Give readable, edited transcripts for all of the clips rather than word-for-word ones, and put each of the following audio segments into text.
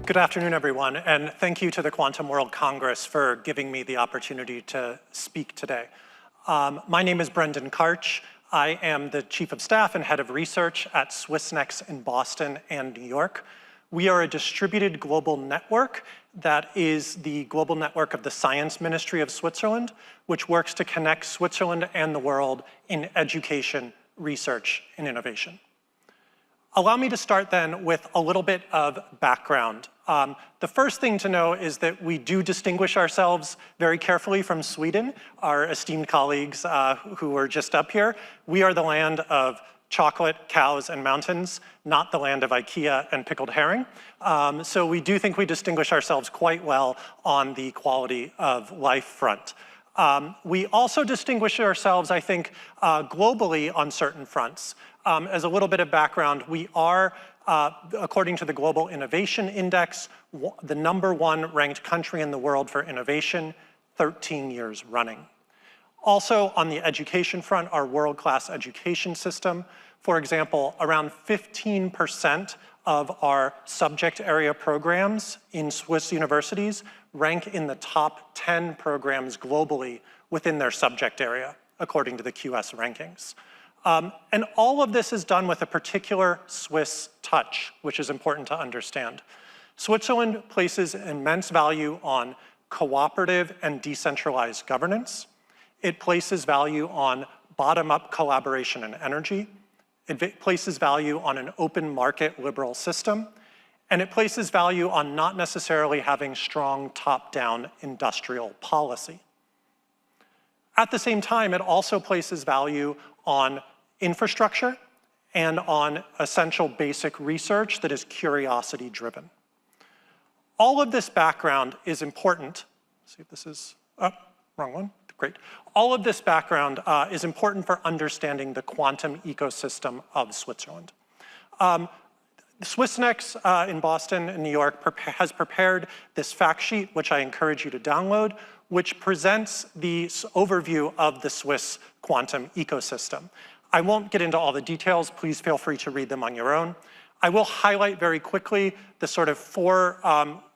Good afternoon, everyone, and thank you to the Quantum World Congress for giving me the opportunity to speak today. My name is Brendan Karch. I am the Chief of Staff and Head of Research at Swissnex in Boston and New York. We are a distributed global network that is the global network of the Science Ministry of Switzerland, which works to connect Switzerland and the world in education, research, and innovation. Allow me to start then with a little bit of background. The first thing to know is that we do distinguish ourselves very carefully from Sweden, our esteemed colleagues who were just up here. We are the land of chocolate, cows, and mountains, not the land of IKEA and pickled herring. So we do think we distinguish ourselves quite well on the quality of life front. We also distinguish ourselves, I think, globally on certain fronts. As a little bit of background, we are, according to the Global Innovation Index, the #1 ranked country in the world for innovation, 13 years running. Also, on the education front, our world-class education system. For example, around 15% of our subject area programs in Swiss universities rank in the top 10 programs globally within their subject area, according to the QS rankings. And all of this is done with a particular Swiss touch, which is important to understand. Switzerland places immense value on cooperative and decentralized governance. It places value on bottom-up collaboration and energy. It places value on an open market liberal system. And it places value on not necessarily having strong top-down industrial policy. At the same time, it also places value on infrastructure and on essential basic research that is curiosity-driven. All of this background is important. Let's see if this is, wrong one, great. All of this background is important for understanding the quantum ecosystem of Switzerland. Swissnex in Boston and New York has prepared this fact sheet, which I encourage you to download, which presents the overview of the Swiss quantum ecosystem. I won't get into all the details. Please feel free to read them on your own. I will highlight very quickly the sort of 4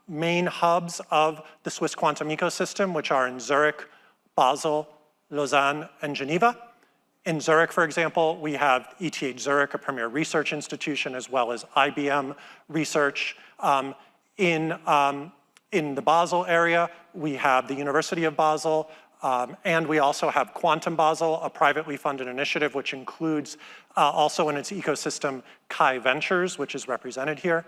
main hubs of the Swiss quantum ecosystem, which are in Zurich, Basel, Lausanne, and Geneva. In Zurich, for example, we have ETH Zurich, a premier research institution, as well as IBM research. In the Basel area, we have the University of Basel, and we also have Quantum Basel, a privately funded initiative, which includes also in its ecosystem Chi Ventures, which is represented here.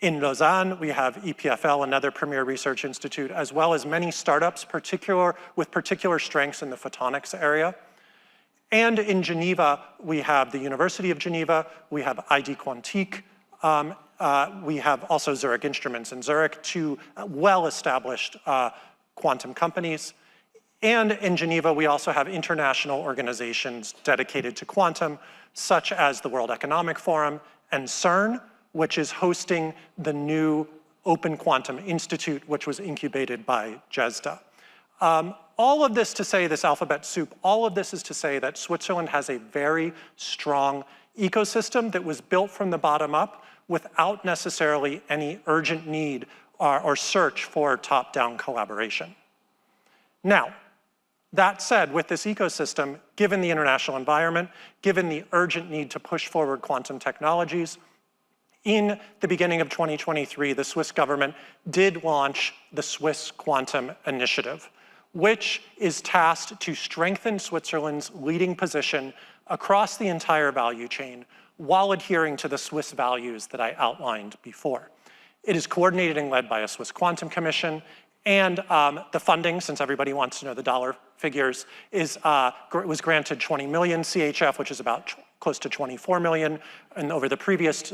In Lausanne, we have EPFL, another premier research institute, as well as many startups with particular strengths in the photonics area. And in Geneva, we have the University of Geneva, we have ID Quantique, we have also Zurich Instruments in Zurich, 2 well-established quantum companies. And in Geneva, we also have international organizations dedicated to quantum, such as the World Economic Forum and CERN, which is hosting the new Open Quantum Institute, which was incubated by JESDA. All of this to say, this alphabet soup, all of this is to say that Switzerland has a very strong ecosystem that was built from the bottom up without necessarily any urgent need or search for top-down collaboration. Now, that said, with this ecosystem, given the international environment, given the urgent need to push forward quantum technologies, in the beginning of 2023, the Swiss government did launch the Swiss Quantum Initiative, which is tasked to strengthen Switzerland's leading position across the entire value chain while adhering to the Swiss values that I outlined before. It is coordinated and led by a Swiss Quantum Commission, and the funding, since everybody wants to know the dollar figures, was granted 20 million CHF, which is about close to 24 million and over the previous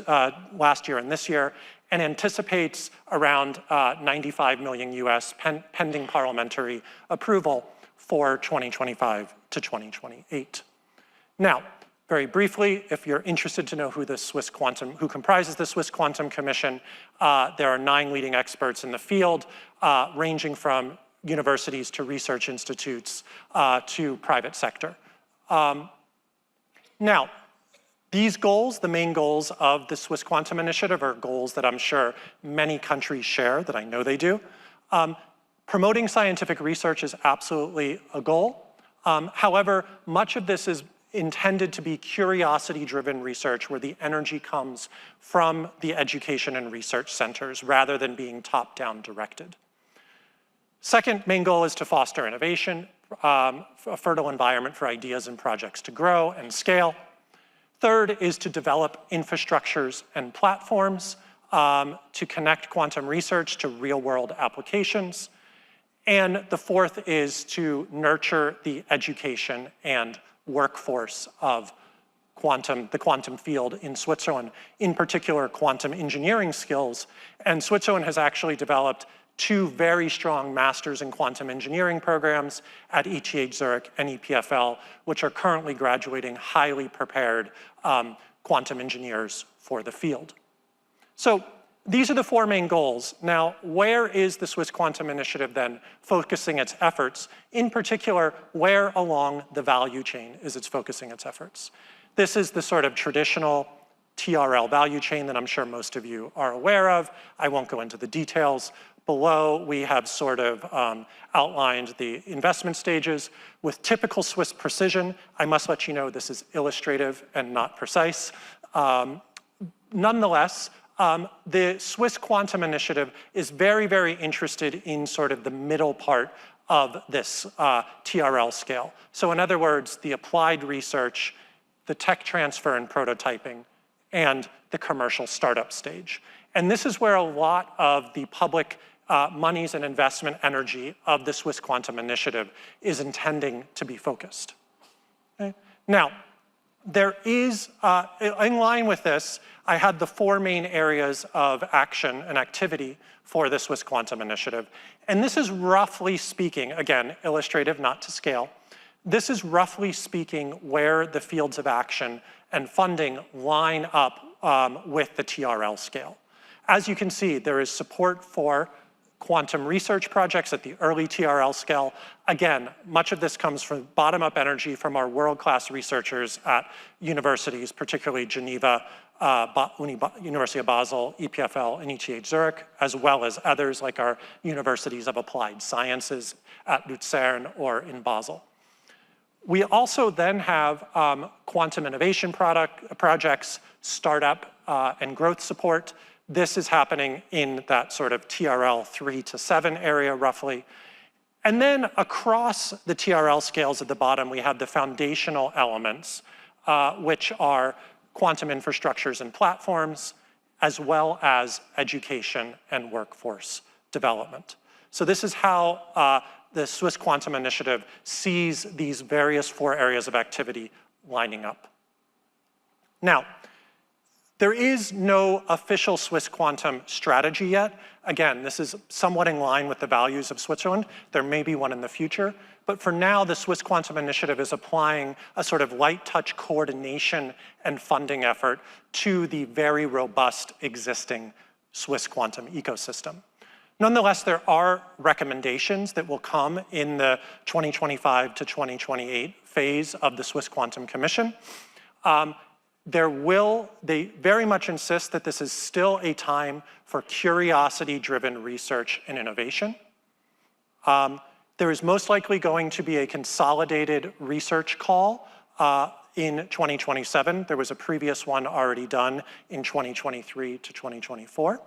last year and this year, and anticipates around 95 million US pending parliamentary approval for 2025 to 2028. Now, very briefly, if you're interested to know who comprises the Swiss Quantum Commission, there are 9 leading experts in the field, ranging from universities to research institutes to private sector. Now, These goals, the main goals of the Swiss Quantum Initiative, are goals that I'm sure many countries share, that I know they do. Promoting scientific research is absolutely a goal. However, much of this is intended to be curiosity-driven research where the energy comes from the education and research centers rather than being top-down directed. Second main goal is to foster innovation, a fertile environment for ideas and projects to grow and scale. Third is to develop infrastructures and platforms to connect quantum research to real-world applications. And the fourth is to nurture the education and workforce of the quantum field in Switzerland, in particular quantum engineering skills. And Switzerland has actually developed 2 very strong masters in quantum engineering programs at ETH Zurich and EPFL, which are currently graduating highly prepared quantum engineers for the field. So these are the 4 main goals. Now, where is the Swiss Quantum Initiative then focusing its efforts? In particular, where along the value chain is it focusing its efforts? This is the sort of traditional TRL value chain that I'm sure most of you are aware of. I won't go into the details. Below, we have sort of outlined the investment stages. With typical Swiss precision, I must let you know this is illustrative and not precise. Nonetheless, the Swiss Quantum Initiative is very, very interested in sort of the middle part of this TRL scale. So in other words, the applied research, the tech transfer and prototyping, and the commercial startup stage. And this is where a lot of the public monies and investment energy of the Swiss Quantum Initiative is intending to be focused. Okay? Now, there is, in line with this, I had the 4 main areas of action and activity for the Swiss Quantum Initiative. And this is roughly speaking, again, illustrative, not to scale, this is roughly speaking where the fields of action and funding line up with the TRL scale. As you can see, there is support for quantum research projects at the early TRL scale. Again, much of this comes from bottom-up energy from our world-class researchers at universities, particularly Geneva, University of Basel, EPFL, and ETH Zurich, as well as others like our universities of applied sciences at Luzern or in Basel. We also then have quantum innovation projects, startup and growth support. This is happening in that sort of TRL 3 to 7 area roughly. And then across the TRL scales at the bottom, we have the foundational elements, which are quantum infrastructures and platforms, as well as education and workforce development. So this is how the Swiss Quantum Initiative sees these various 4 areas of activity lining up. Now, there is no official Swiss quantum strategy yet. Again, this is somewhat in line with the values of Switzerland. There may be one in the future. But for now, the Swiss Quantum Initiative is applying a sort of light touch coordination and funding effort to the very robust existing Swiss quantum ecosystem. Nonetheless, there are recommendations that will come in the 2025 to 2028 phase of the Swiss Quantum Commission. They very much insist that this is still a time for curiosity-driven research and innovation. There is most likely going to be a consolidated research call in 2027. There was a previous one already done in 2023 to 2024.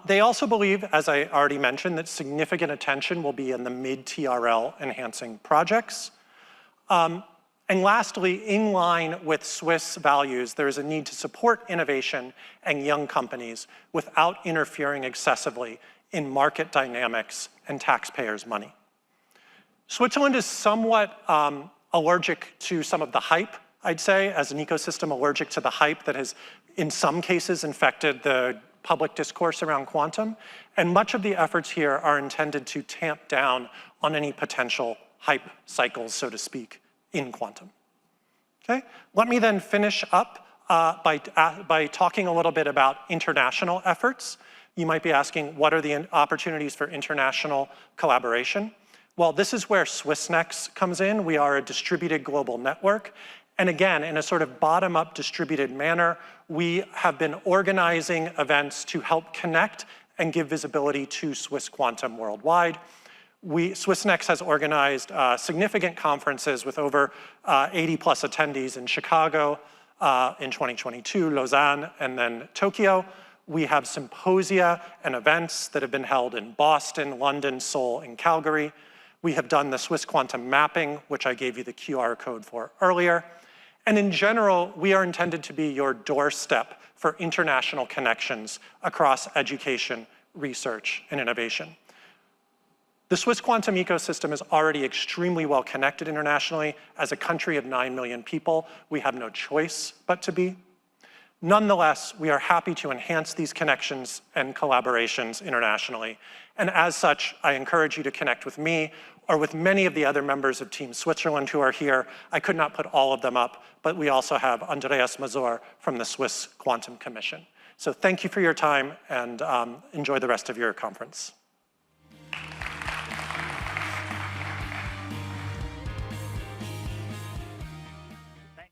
They also believe, as I already mentioned, that significant attention will be in the mid-TRL enhancing projects. And lastly, in line with Swiss values, there is a need to support innovation and young companies without interfering excessively in market dynamics and taxpayers' money. Switzerland is somewhat allergic to some of the hype, I'd say, as an ecosystem allergic to the hype that has, in some cases, infected the public discourse around quantum. And much of the efforts here are intended to tamp down on any potential hype cycles, so to speak, in quantum. Okay? Let me then finish up by talking a little bit about international efforts. You might be asking, what are the opportunities for international collaboration? Well, this is where Swissnex comes in. We are a distributed global network, And again, in a sort of bottom-up distributed manner, we have been organizing events to help connect and give visibility to Swiss quantum worldwide. Swissnex has organized significant conferences with over 80 plus attendees in Chicago in 2022, Lausanne, and then Tokyo. We have symposia and events that have been held in Boston, London, Seoul, and Calgary. We have done the Swiss quantum mapping, which I gave you the QR code for earlier. And in general, we are intended to be your doorstep for international connections across education, research, and innovation. The Swiss quantum ecosystem is already extremely well connected internationally. As a country of 9 million people, we have no choice but to be. Nonetheless, we are happy to enhance these connections and collaborations internationally. And as such, I encourage you to connect with me or with many of the other members of Team Switzerland who are here. I could not put all of them up, but we also have Andreas Mazur from the Swiss Quantum Commission. So thank you for your time, and enjoy the rest of your conference.